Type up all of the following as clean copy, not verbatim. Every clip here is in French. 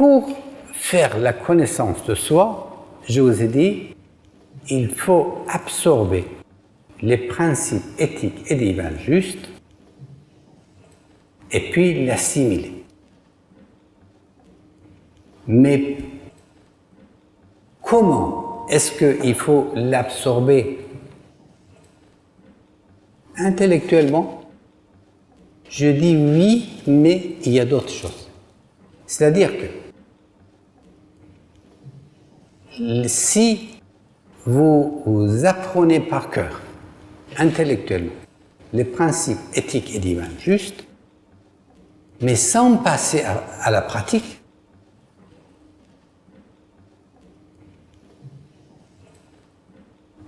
Pour faire la connaissance de soi, je vous ai dit, il faut absorber les principes éthiques et divins justes et puis l'assimiler. Mais comment est-ce qu'il faut l'absorber intellectuellement? Je dis oui, mais il y a d'autres choses. C'est-à-dire que si vous apprenez par cœur, intellectuellement, les principes éthiques et divins justes, mais sans passer à la pratique,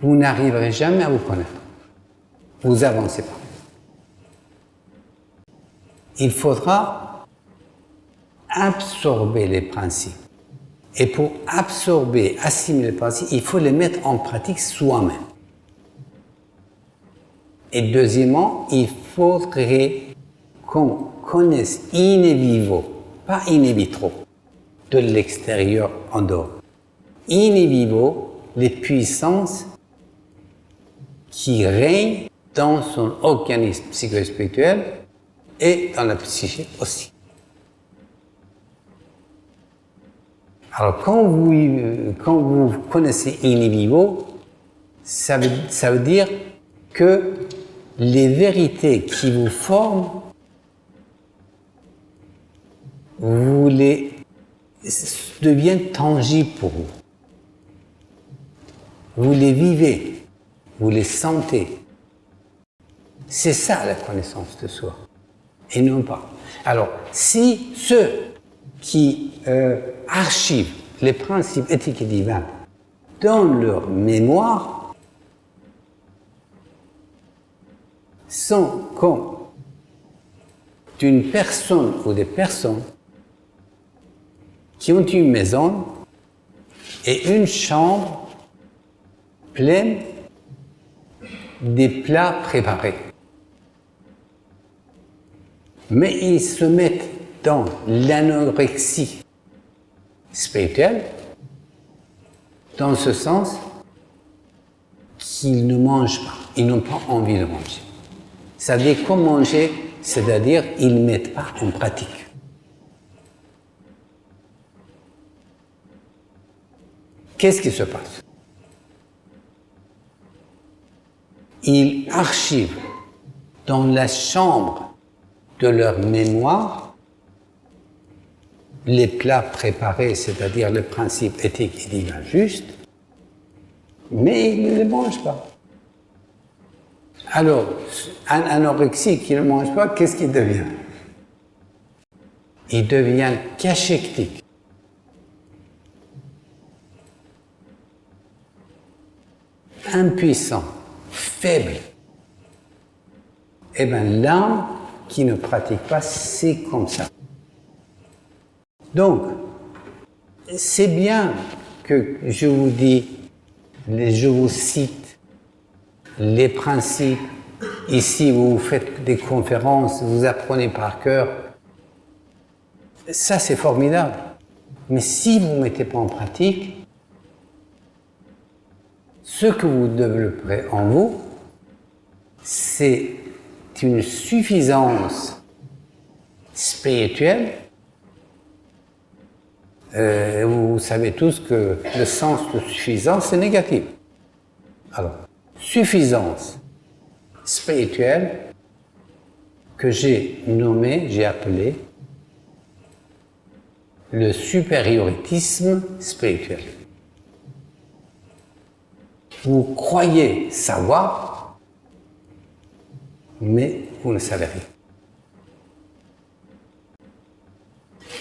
vous n'arriverez jamais à vous connaître. Vous n'avancez pas. Il faudra absorber les principes. Et pour absorber, assimiler les principes, il faut les mettre en pratique soi-même. Et deuxièmement, il faudrait qu'on connaisse in vivo, pas in vitro, de l'extérieur en dehors. In vivo, les puissances qui règnent dans son organisme psycho-spirituel et dans la psyché aussi. Alors, quand vous connaissez in vivo, ça veut dire que les vérités qui vous forment, deviennent tangibles pour vous. Vous les vivez, vous les sentez. C'est ça la connaissance de soi, et non pas. Alors, si ceux qui archivent les principes éthiques et divins dans leur mémoire sont comme d'une personne ou des personnes qui ont une maison et une chambre pleine des plats préparés. Mais ils se mettent dans l'anorexie spirituelle, dans ce sens qu'ils ne mangent pas, ils n'ont pas envie de manger. Ça veut dire comment manger, c'est-à-dire ils ne mettent pas en pratique. Qu'est-ce qui se passe? Ils archivent dans la chambre de leur mémoire les plats préparés, c'est-à-dire le principe éthique et divin juste, mais ils ne les mangent pas. Alors, un anorexique qui ne mange pas, qu'est-ce qu'il devient? Il devient cachectique. Impuissant, faible. Eh bien, l'âme qui ne pratique pas, c'est comme ça. Donc, c'est bien que je vous dis, je vous cite les principes. Ici, vous faites des conférences, vous apprenez par cœur. Ça, c'est formidable. Mais si vous ne mettez pas en pratique, ce que vous développerez en vous, c'est une suffisance spirituelle. Vous savez tous que le sens de suffisance, c'est négatif. Alors, suffisance spirituelle que j'ai nommée, j'ai appelé le supérioritisme spirituel. Vous croyez savoir, mais vous ne savez rien.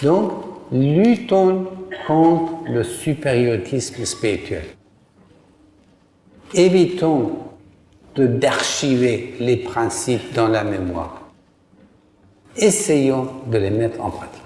Donc, luttons contre le supérioritisme spirituel. Évitons d'archiver les principes dans la mémoire. Essayons de les mettre en pratique.